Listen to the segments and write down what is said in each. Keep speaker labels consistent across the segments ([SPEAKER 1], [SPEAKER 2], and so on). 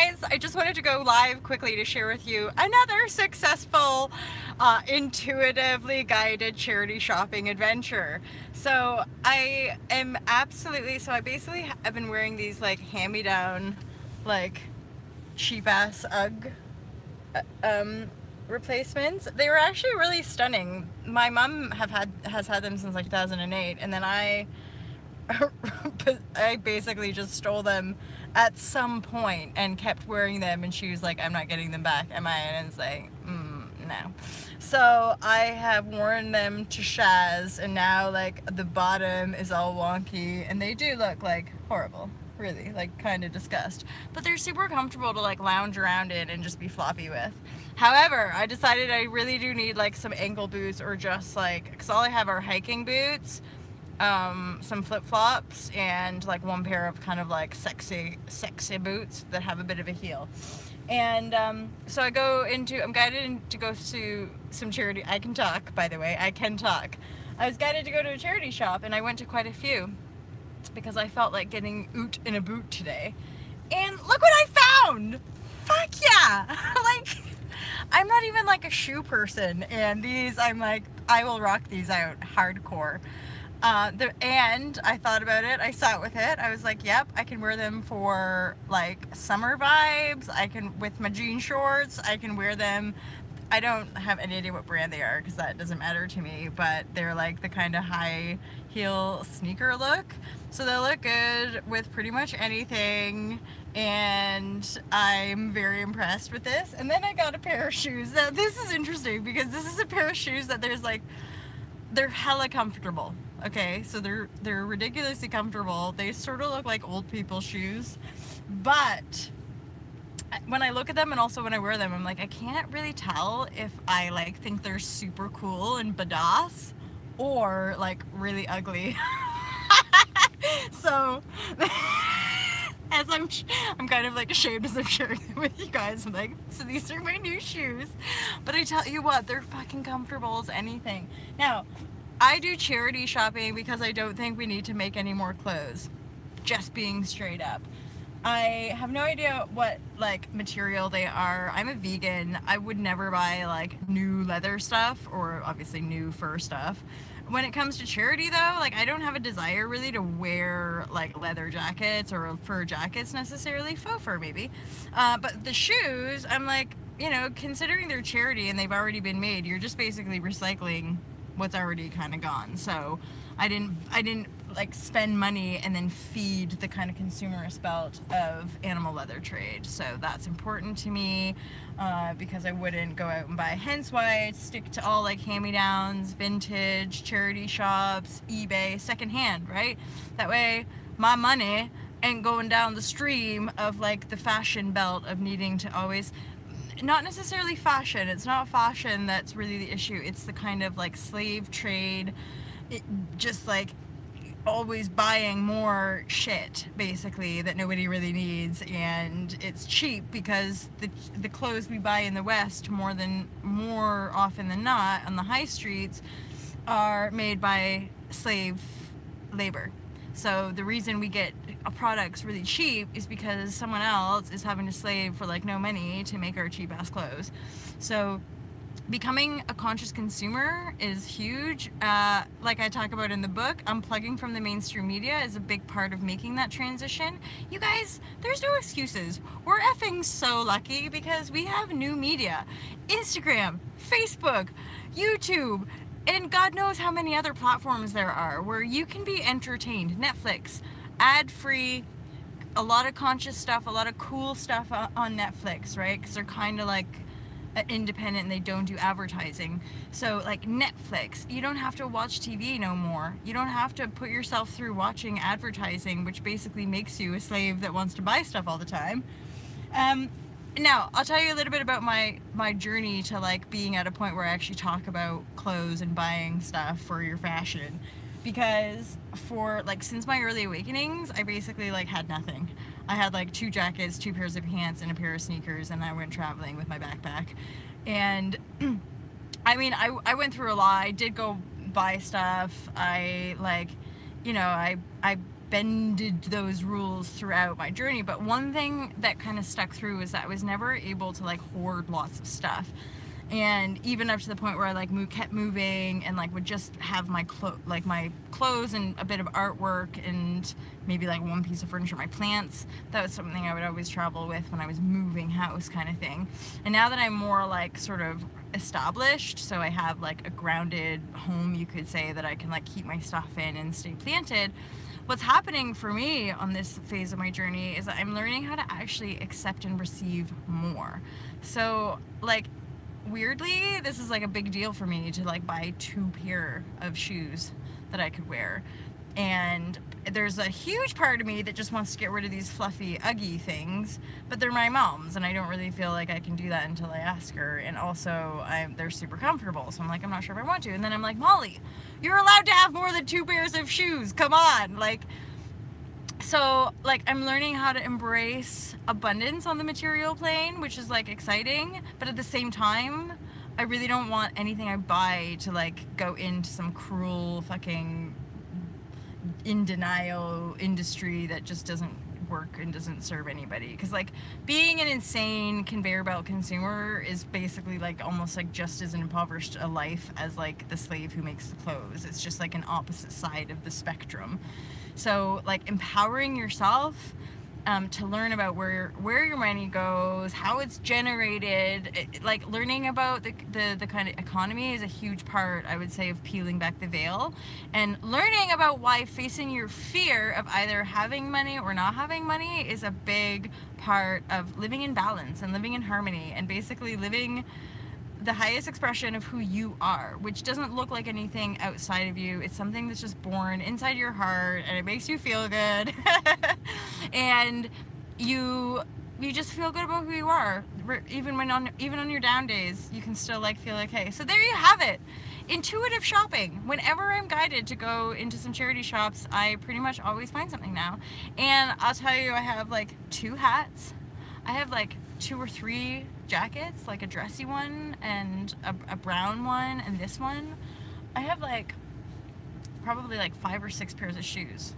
[SPEAKER 1] guys, I just wanted to go live quickly to share with you another successful, intuitively guided charity shopping adventure. So I basically have been wearing these like hand-me-down, like cheap ass UGG replacements. They were actually really stunning. My mom has had them since like 2008, and then I basically just stole them at some point and kept wearing them, and she was like, I'm not getting them back, am I? And it's like, no. So I have worn them to Shaz, and now like the bottom is all wonky, and they do look like horrible, really, like kind of disgust, but they're super comfortable to like lounge around in and just be floppy with. However, I decided I really do need like some ankle boots, or just like, because all I have are hiking boots, some flip-flops, and like one pair of kind of like sexy boots that have a bit of a heel. And so I'm guided to go to some charity. I can talk, by the way, I can talk. I was guided to go to a charity shop, and I went to quite a few because I felt like getting oot in a boot today. And look what I found! Fuck yeah! Like, I'm not even like a shoe person, and these, I'm like, I will rock these out hardcore. And I thought about it, I sat with it, I was like, yep, I can wear them for like summer vibes, I can, with my jean shorts, I can wear them. I don't have any idea what brand they are because that doesn't matter to me, but they're like the kind of high heel sneaker look, so they'll look good with pretty much anything, and I'm very impressed with this. And then I got a pair of shoes. Now this is interesting because this is a pair of shoes that they're hella comfortable. Okay, so they're ridiculously comfortable. They sort of look like old people's shoes, but when I look at them and also when I wear them, I'm like, I can't really tell if I like think they're super cool and badass or like really ugly. So as I'm kind of like ashamed as I'm sharing them with you guys. I'm like, so these are my new shoes, but I tell you what, they're fucking comfortable as anything. Now, I do charity shopping because I don't think we need to make any more clothes. Just being straight up. I have no idea what like material they are. I'm a vegan. I would never buy like new leather stuff or obviously new fur stuff. When it comes to charity though, like I don't have a desire really to wear like leather jackets or fur jackets necessarily, faux fur maybe. But the shoes, I'm like, you know, considering they're charity and they've already been made, you're just basically recycling what's already kind of gone. So I didn't like spend money and then feed the kind of consumerist belt of animal leather trade. So that's important to me because I wouldn't go out and buy. Hence why I stick to all like hand-me-downs, vintage, charity shops, eBay, secondhand, right? That way my money ain't going down the stream of like the fashion belt of needing to always, not necessarily fashion, it's not fashion that's really the issue, it's the kind of like slave trade, just like always buying more shit basically that nobody really needs, and it's cheap because the clothes we buy in the West more often than not on the high streets are made by slave labor. So the reason we get products really cheap is because someone else is having to slave for like no money to make our cheap ass clothes. So becoming a conscious consumer is huge. Like I talk about in the book, unplugging from the mainstream media is a big part of making that transition. You guys, there's no excuses. We're effing so lucky because we have new media. Instagram, Facebook, YouTube, and God knows how many other platforms there are where you can be entertained. Netflix, ad-free, a lot of conscious stuff, a lot of cool stuff on Netflix, right? Because they're kind of like independent and they don't do advertising. So like Netflix, you don't have to watch TV no more. You don't have to put yourself through watching advertising, which basically makes you a slave that wants to buy stuff all the time. Now, I'll tell you a little bit about my journey to like being at a point where I actually talk about clothes and buying stuff for your fashion. Because for like since my early awakenings, I basically like had nothing. I had like 2 jackets, 2 pairs of pants, and a pair of sneakers, and I went traveling with my backpack. And I mean, I went through a lot. I did go buy stuff. I like, you know, I bended those rules throughout my journey. But one thing that kind of stuck through is that I was never able to like hoard lots of stuff. And even up to the point where I like kept moving and like would just have my clothes and a bit of artwork and maybe like one piece of furniture, my plants. That was something I would always travel with when I was moving house kind of thing. And now that I'm more like sort of established, so I have like a grounded home, you could say, that I can like keep my stuff in and stay planted, what's happening for me on this phase of my journey is that I'm learning how to actually accept and receive more. So like, weirdly, this is like a big deal for me to like buy 2 pair of shoes that I could wear. And there's a huge part of me that just wants to get rid of these fluffy Uggy things, but they're my mom's and I don't really feel like I can do that until I ask her. And also they're super comfortable, so I'm like, I'm not sure if I want to. And then I'm like, Molly, you're allowed to have more than 2 pairs of shoes, come on. Like, so like I'm learning how to embrace abundance on the material plane, which is like exciting, but at the same time I really don't want anything I buy to like go into some cruel fucking in denial industry that just doesn't work and doesn't serve anybody. Because like being an insane conveyor belt consumer is basically like almost like just as impoverished a life as like the slave who makes the clothes. It's just like an opposite side of the spectrum. So like empowering yourself to learn about where your money goes, how it's generated, like learning about the kind of economy is a huge part, I would say, of peeling back the veil, and learning about why facing your fear of either having money or not having money is a big part of living in balance and living in harmony and basically living the highest expression of who you are, which doesn't look like anything outside of you. It's something that's just born inside your heart and it makes you feel good. And you just feel good about who you are. Even on your down days, you can still like feel like, hey. So there you have it. Intuitive shopping. Whenever I'm guided to go into some charity shops, I pretty much always find something now. And I'll tell you, I have like 2 hats. I have like 2 or 3 jackets, like a dressy one and a brown one and this one. I have like probably like 5 or 6 pairs of shoes.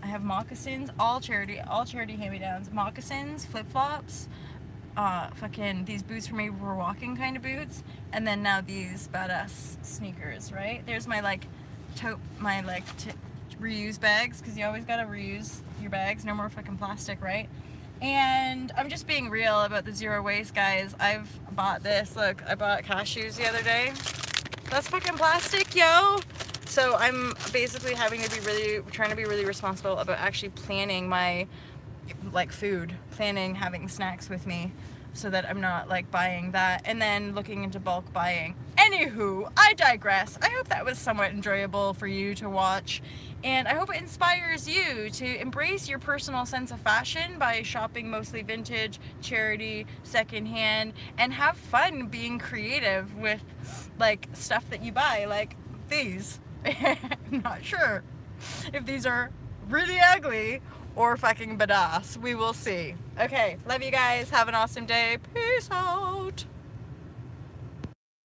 [SPEAKER 1] I have moccasins, all charity hand-me-downs, moccasins, flip-flops, fucking these boots for maybe for walking kind of boots, and then now these badass sneakers, right? There's my like reuse bags, because you always gotta reuse your bags, no more fucking plastic, right? And I'm just being real about the zero waste, guys. I've bought this. Look, I bought cashews the other day. That's fucking plastic, yo. So I'm basically trying to be really responsible about actually planning my like food, having snacks with me, so that I'm not like buying that and then looking into bulk buying. Anywho, I digress. I hope that was somewhat enjoyable for you to watch, and I hope it inspires you to embrace your personal sense of fashion by shopping mostly vintage, charity, secondhand, and have fun being creative with like stuff that you buy, like these. I'm not sure if these are really ugly or fucking badass. We will see. Okay, love you guys. Have an awesome day. Peace out.